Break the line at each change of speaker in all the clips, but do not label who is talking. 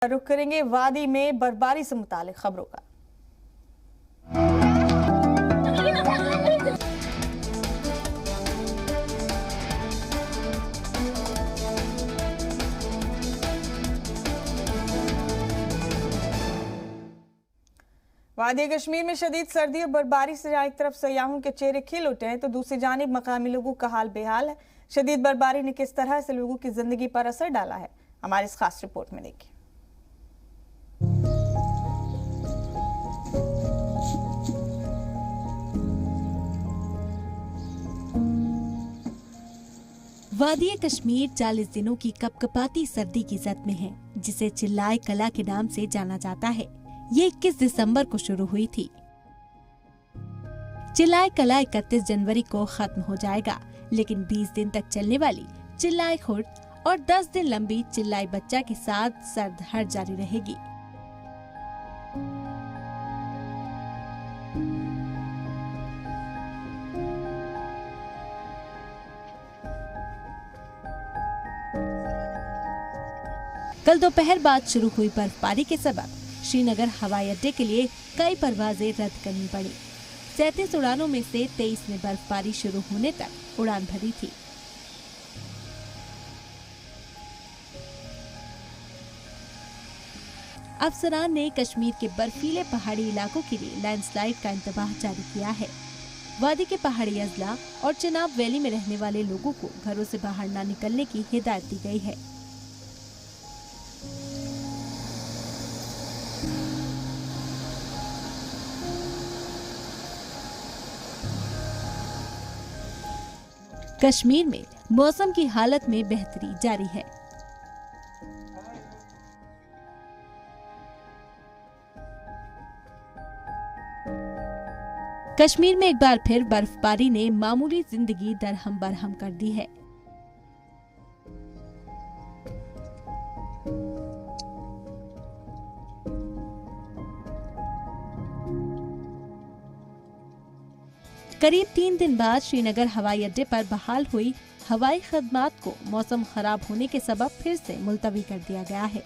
रुख करेंगे वादी में बर्फबारी से मुतालिक खबरों का। वादी कश्मीर में शदीद सर्दी और बर्फबारी से एक तरफ सयाहों के चेहरे खिल उठे हैं तो दूसरी जानिब मकामी लोगों का हाल बेहाल है। शदीद बर्फबारी ने किस तरह से लोगों की जिंदगी पर असर डाला है, हमारी इस खास रिपोर्ट में देखिए।
वादी कश्मीर 40 दिनों की कपकपाती सर्दी की जद में है, जिसे चिल्लाए कला के नाम से जाना जाता है। ये 21 दिसंबर को शुरू हुई थी। चिल्लाए कला 31 जनवरी को खत्म हो जाएगा, लेकिन 20 दिन तक चलने वाली चिल्लाए खुर्द और 10 दिन लंबी चिल्लाए बच्चा के साथ सर्द हर जारी रहेगी। कल दोपहर बाद शुरू हुई बर्फबारी के सबब श्रीनगर हवाई अड्डे के लिए कई परवाजें रद्द करनी पड़ी। 37 उड़ानों में से 23 में बर्फबारी शुरू होने तक उड़ान भरी थी। अफसरान ने कश्मीर के बर्फीले पहाड़ी इलाकों के लिए लैंडस्लाइड का इंतबाह जारी किया है। वादी के पहाड़ी अजला और चिनाब वैली में रहने वाले लोगों को घरों से बाहर न निकलने की हिदायत दी गई है। कश्मीर में मौसम की हालत में बेहतरी जारी है। कश्मीर में एक बार फिर बर्फबारी ने मामूली जिंदगी दरहम बरहम कर दी है। करीब 3 दिन बाद श्रीनगर हवाई अड्डे पर बहाल हुई हवाई खदमात को मौसम खराब होने के सबब फिर से मुलतवी कर दिया गया है।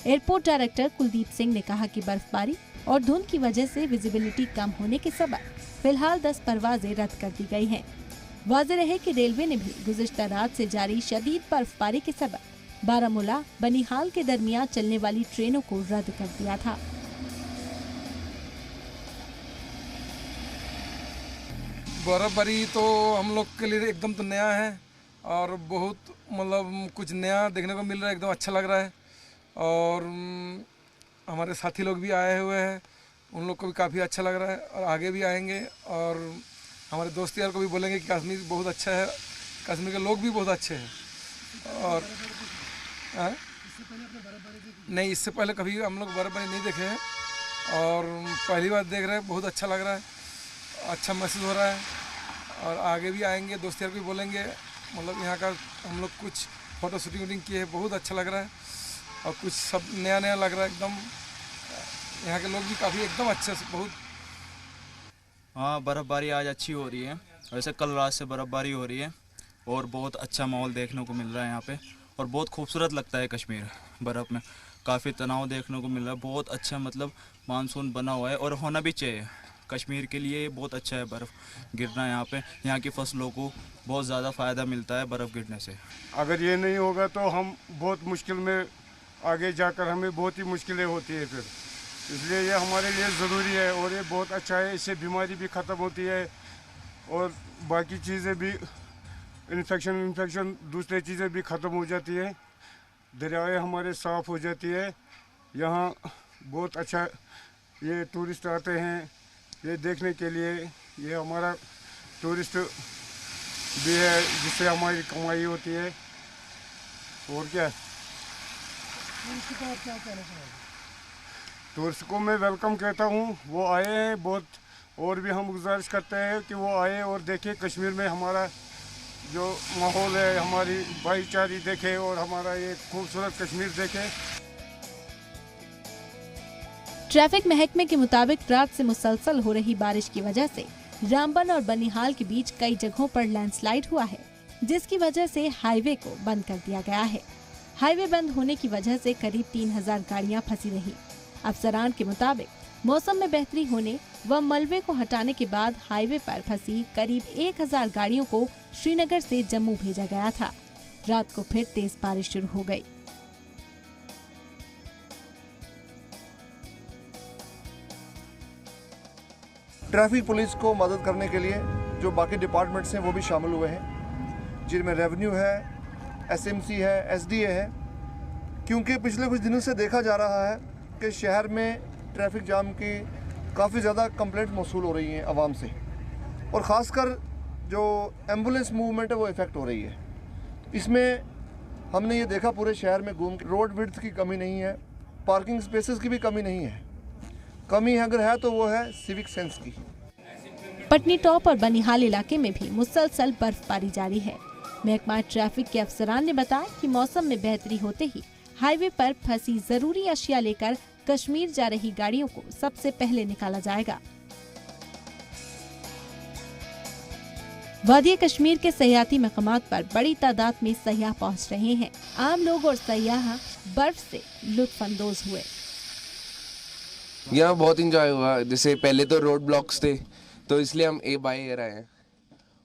एयरपोर्ट डायरेक्टर कुलदीप सिंह ने कहा कि बर्फबारी और धुंध की वजह से विजिबिलिटी कम होने के सबब फिलहाल 10 परवाजें रद्द कर दी गई हैं। वाज़ेह रहे कि रेलवे ने भी गुज़िश्ता रात से जारी शदीद बर्फबारी के सबब बारामूला बनिहाल के दरमियान चलने वाली ट्रेनों को रद्द कर दिया था।
बर्फबारी तो हम लोग के लिए एकदम तो नया है और बहुत मतलब कुछ नया देखने को मिल रहा है, एकदम अच्छा लग रहा है। और हमारे साथी लोग भी आए हुए हैं, उन लोग को भी काफ़ी अच्छा लग रहा है और आगे भी आएंगे। और हमारे दोस्त यार को भी बोलेंगे कि कश्मीर बहुत अच्छा है, कश्मीर के लोग भी बहुत अच्छे हैं। और नहीं, इससे पहले कभी हम लोग बर्फबारी नहीं देखे हैं और पहली बार देख रहे हैं, बहुत अच्छा लग रहा है, अच्छा महसूस हो रहा है। और आगे भी आएंगे, दोस्त यार भी बोलेंगे। मतलब यहाँ का हम लोग कुछ फ़ोटो शूटिंग किए हैं, बहुत अच्छा लग रहा है और कुछ सब नया नया लग रहा है एकदम। यहाँ के लोग भी काफ़ी एकदम अच्छे से बहुत।
हाँ, बर्फ़बारी आज अच्छी हो रही है। वैसे कल रात से बर्फ़बारी हो रही है और बहुत अच्छा माहौल देखने को मिल रहा है यहाँ पे और बहुत खूबसूरत लगता है कश्मीर बर्फ़ में। काफ़ी तनाव देखने को मिल रहा है, बहुत अच्छा मतलब मानसून बना हुआ है और होना भी चाहिए। कश्मीर के लिए बहुत अच्छा है बर्फ़ गिरना यहाँ पे। यहाँ की फसलों को बहुत ज़्यादा फ़ायदा मिलता है बर्फ़ गिरने से।
अगर ये नहीं होगा तो हम बहुत मुश्किल में आगे जाकर हमें बहुत ही मुश्किलें होती है फिर, इसलिए ये हमारे लिए ज़रूरी है और ये बहुत अच्छा है। इससे बीमारी भी ख़त्म होती है और बाकी चीज़ें भी, इन्फेक्शन दूसरी चीज़ें भी ख़त्म हो जाती है। दरियाएँ हमारे साफ़ हो जाती है। यहाँ बहुत अच्छा ये टूरिस्ट आते हैं ये देखने के लिए। ये हमारा टूरिस्ट भी है जिससे हमारी कमाई होती है। और क्या टूरिस्ट को मैं वेलकम कहता हूँ, वो आए हैं बहुत। और भी हम गुजारिश करते हैं कि वो आए और देखें कश्मीर में हमारा जो माहौल है, हमारी भाईचारी देखें और हमारा ये खूबसूरत कश्मीर देखें।
ट्रैफिक महकमे के मुताबिक रात से मुसलसल हो रही बारिश की वजह से रामबन और बनिहाल के बीच कई जगहों पर लैंडस्लाइड हुआ है, जिसकी वजह से हाईवे को बंद कर दिया गया है। हाईवे बंद होने की वजह से करीब 3000 गाड़ियां फंसी रही। अफसरान के मुताबिक मौसम में बेहतरी होने व मलबे को हटाने के बाद हाईवे पर फंसी करीब 1000 गाड़ियों को श्रीनगर से जम्मू भेजा गया था। रात को फिर तेज बारिश शुरू हो गई।
ट्रैफिक पुलिस को मदद करने के लिए जो बाकी डिपार्टमेंट्स हैं वो भी शामिल हुए हैं, जिनमें रेवेन्यू है, एसएमसी है, एसडीए है। क्योंकि पिछले कुछ दिनों से देखा जा रहा है कि शहर में ट्रैफिक जाम की काफ़ी ज़्यादा कंप्लेंट मौसूल हो रही हैं आवाम से, और ख़ासकर जो एम्बुलेंस मूवमेंट है वो इफ़ेक्ट हो रही है। इसमें हमने ये देखा पूरे शहर में घूम के, रोड विड्थ की कमी नहीं है, पार्किंग स्पेसेस की भी कमी नहीं है। कमी अगर है तो वो है सिविक सेंस की।
पटनी टॉप और बनिहाल इलाके में भी मुसलसल बर्फबारी जारी है। महकमा ट्रैफिक के अफसरान ने बताया कि मौसम में बेहतरी होते ही हाईवे पर फंसी जरूरी अशिया लेकर कश्मीर जा रही गाड़ियों को सबसे पहले निकाला जाएगा। वादी कश्मीर के सयाहती मकामात पर बड़ी तादाद में सयाह पहुंच रहे हैं। आम लोग और सयाह बर्फ से लुत्फानंदोज हुए।
यहाँ बहुत इंजॉय हुआ। जैसे पहले तो रोड ब्लॉक्स थे, तो इसलिए हम ए बाय एयर आए हैं,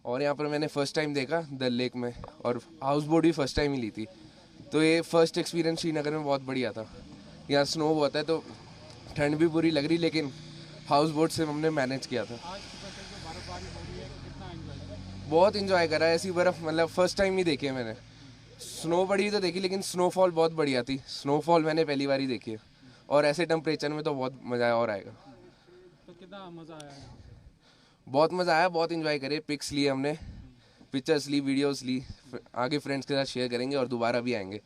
और यहाँ पर मैंने फर्स्ट टाइम देखा डल लेक में, और हाउस बोट भी फर्स्ट टाइम ही ली थी। तो ये फर्स्ट एक्सपीरियंस श्रीनगर में बहुत बढ़िया था। यहाँ स्नो बहुत है तो ठंड भी पूरी लग रही, लेकिन हाउस बोट से हमने मैनेज किया था। बहुत इंजॉय करा है ऐसी बर्फ़, मतलब फर्स्ट टाइम ही देखी है मैंने। स्नो पड़ी तो देखी, लेकिन स्नोफॉल बहुत बढ़िया थी। स्नोफॉल मैंने पहली बार ही देखी है, और ऐसे टेम्परेचर में तो बहुत मज़ा आया और आएगा।
तो कितना मज़ा आया?
बहुत मज़ा आया, बहुत इंजॉय करे। पिक्स लिए हमने, पिक्चर्स ली, वीडियोस ली। आगे फ्रेंड्स के साथ शेयर करेंगे और दोबारा भी आएंगे।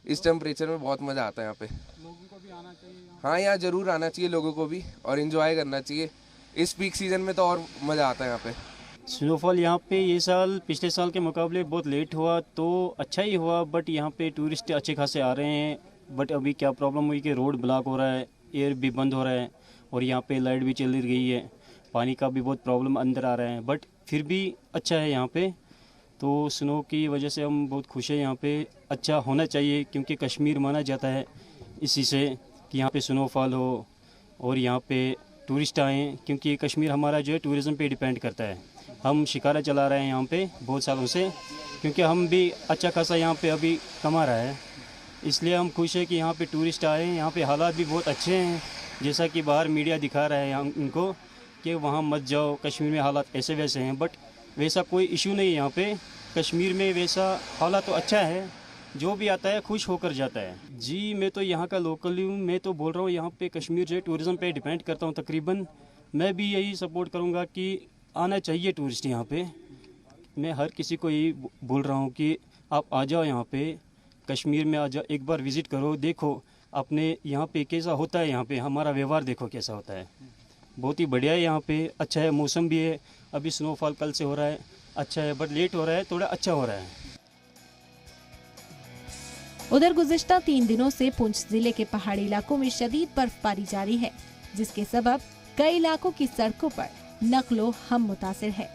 इस टेम्परेचर में बहुत मज़ा आता है यहाँ पे।
लोगों को भी आना चाहिए।
हाँ, यहाँ ज़रूर आना चाहिए लोगों को भी, और इन्जॉय करना चाहिए। इस पीक सीज़न में तो और मज़ा आता है यहाँ पे।
स्नोफॉल यहाँ पे ये साल पिछले साल के मुकाबले बहुत लेट हुआ, तो अच्छा ही हुआ। बट यहाँ पे टूरिस्ट अच्छे खासे आ रहे हैं। बट अभी क्या प्रॉब्लम हुई कि रोड ब्लॉक हो रहा है, एयर भी बंद हो रहा है, और यहाँ पे लाइट भी चली गई है। पानी का भी बहुत प्रॉब्लम अंदर आ रहा है, बट फिर भी अच्छा है यहाँ पे। तो स्नो की वजह से हम बहुत खुश हैं। यहाँ पे अच्छा होना चाहिए, क्योंकि कश्मीर माना जाता है इसी से कि यहाँ पे स्नोफॉल हो और यहाँ पे टूरिस्ट आएँ, क्योंकि कश्मीर हमारा जो है टूरिज़म पे डिपेंड करता है। हम शिकारा चला रहे हैं यहाँ पे बहुत सालों से, क्योंकि हम भी अच्छा खासा यहाँ पे अभी कमा रहा है, इसलिए हम खुश हैं कि यहाँ पे टूरिस्ट आए। यहाँ पे हालात भी बहुत अच्छे हैं, जैसा कि बाहर मीडिया दिखा रहा है यहाँ उनको कि वहाँ मत जाओ, कश्मीर में हालात ऐसे वैसे हैं। बट वैसा कोई इशू नहीं है यहाँ पे। कश्मीर में वैसा हालात तो अच्छा है, जो भी आता है खुश होकर जाता है। जी, मैं तो यहाँ का लोकल हूँ। मैं तो बोल रहा हूँ यहाँ पे कश्मीर जो है टूरिज़म पे डिपेंड करता हूँ तकरीबन। मैं भी यही सपोर्ट करूँगा कि आना चाहिए टूरिस्ट यहाँ पे। मैं हर किसी को यही बोल रहा हूँ कि आप आ जाओ यहाँ पे, कश्मीर में आ जाओ, एक बार विज़िट करो, देखो अपने यहाँ पे कैसा होता है। यहाँ पे हमारा व्यवहार देखो कैसा होता है। बहुत ही बढ़िया है यहाँ पे, अच्छा है। मौसम भी है, अभी स्नोफॉल कल से हो रहा है, अच्छा है। बट लेट हो रहा है, थोड़ा अच्छा हो रहा है।
उधर गुज़िश्ता 3 दिनों से पुंछ जिले के पहाड़ी इलाकों में शदीद बर्फबारी जारी है, जिसके सबब कई इलाकों की सड़कों पर नक्लो हम मुतासिर है।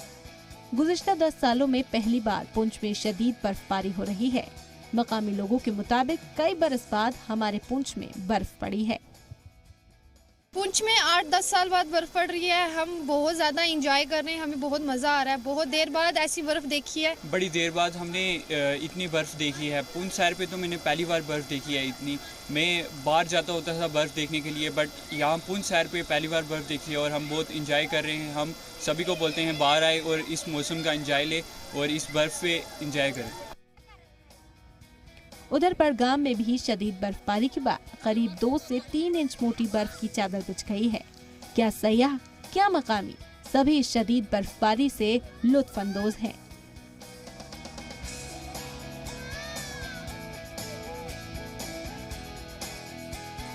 गुज़िश्ता 10 सालों में पहली बार पुंछ में शदीद बर्फबारी हो रही है। मकामी लोगों के मुताबिक कई बरस बाद हमारे पुंछ में बर्फ पड़ी है।
पुंछ में 8-10 साल बाद बर्फ़ पड़ रही है। हम बहुत ज़्यादा इंजॉय कर रहे हैं, हमें बहुत मज़ा आ रहा है। बहुत देर बाद ऐसी बर्फ़ देखी है,
बड़ी देर बाद हमने इतनी बर्फ़ देखी है। पुंछ शहर पे तो मैंने पहली बार बर्फ़ देखी है इतनी। मैं बाहर जाता होता था बर्फ़ देखने के लिए, बट यहाँ पुंछ शहर पे पहली बार बर्फ़ देखी है और हम बहुत इंजॉय कर रहे हैं। हम सभी को बोलते हैं बाहर आए और इस मौसम का इंजॉय ले और इस बर्फ़ पे इंजॉय करें।
उधर बड़गाम में भी शदीद बर्फबारी के बाद करीब 2 से 3 इंच मोटी बर्फ की चादर बिछ गई है। क्या सयाह, क्या मकामी, सभी शदीद बर्फबारी से लुत्फानंदोज हैं।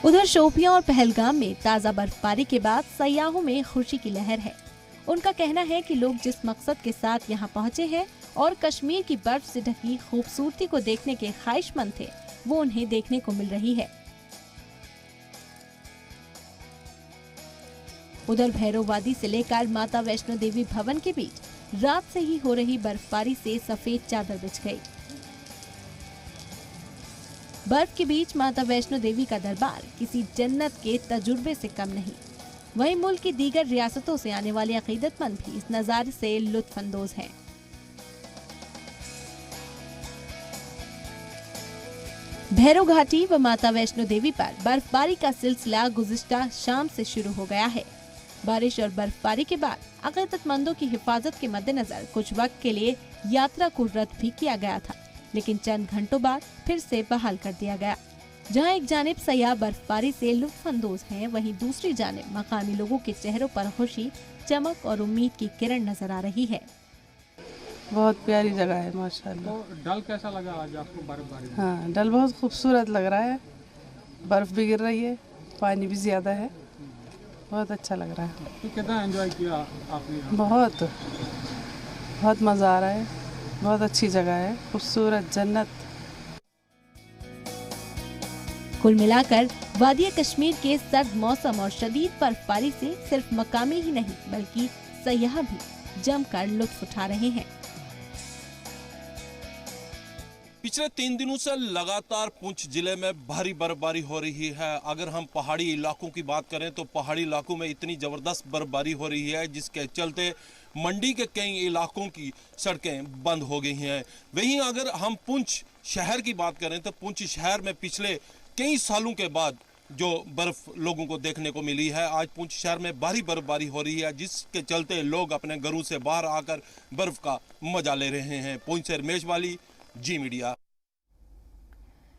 उधर शोपियां और पहलगाम में ताज़ा बर्फबारी के बाद सयाहों में खुशी की लहर है। उनका कहना है कि लोग जिस मकसद के साथ यहाँ पहुँचे हैं और कश्मीर की बर्फ से ढकी खूबसूरती को देखने के ख्वाहिशमंद थे, वो उन्हें देखने को मिल रही है। उधर भैरव वादी से लेकर माता वैष्णो देवी भवन के बीच रात से ही हो रही बर्फबारी से सफेद चादर बिछ गई। बर्फ के बीच माता वैष्णो देवी का दरबार किसी जन्नत के तजुर्बे से कम नहीं। वहीं मुल्क की दीगर रियासतों से आने वाले अकीदतमंद भी इस नजारे से लुत्फानंदोज हैं। भैरव घाटी व माता वैष्णो देवी पर बर्फबारी का सिलसिला गुज़िश्ता शाम से शुरू हो गया है। बारिश और बर्फबारी के बाद अकीदतमंदों की हिफाजत के मद्देनजर कुछ वक्त के लिए यात्रा को रद्द भी किया गया था, लेकिन चंद घंटों बाद फिर से बहाल कर दिया गया। जहां एक जानिब सयाह बर्फबारी से लुत्फानंदोज हैं, वहीं दूसरी जानिब मकामी लोगों के चेहरों पर खुशी, चमक और उम्मीद की किरण नजर आ रही है।
बहुत प्यारी जगह है माशाल्लाह।
तो डल कैसा लगा आज आपको बर्फबारी में?
हाँ, डल बहुत खूबसूरत लग रहा है, बर्फ भी गिर रही है, पानी भी ज़्यादा है, बहुत अच्छा लग रहा है।
तो कितना एंजॉय किया आपने?
बहुत मज़ा आ रहा है, बहुत अच्छी जगह है, खूबसूरत जन्नत।
कुल मिलाकर वादिया कश्मीर के सर्द मौसम और शदीद बर्फबारी से सिर्फ मकामी ही नहीं बल्कि सयाह भी जमकर लुत्फ उठा रहे हैं।
पिछले 3 दिनों से लगातार पुंछ जिले में भारी बर्फबारी हो रही है। अगर हम पहाड़ी इलाकों की बात करें तो पहाड़ी इलाकों में इतनी ज़बरदस्त बर्फबारी हो रही है जिसके चलते मंडी के कई इलाकों की सड़कें बंद हो गई हैं। वहीं अगर हम पुंछ शहर की बात करें तो पुंछ शहर में पिछले कई सालों के बाद जो बर्फ लोगों को देखने को मिली है, आज पुंछ शहर में भारी बर्फबारी हो रही है जिसके चलते लोग अपने घरों से बाहर आकर बर्फ का मजा ले रहे हैं। पुंछ से रमेश वाली, जी मीडिया।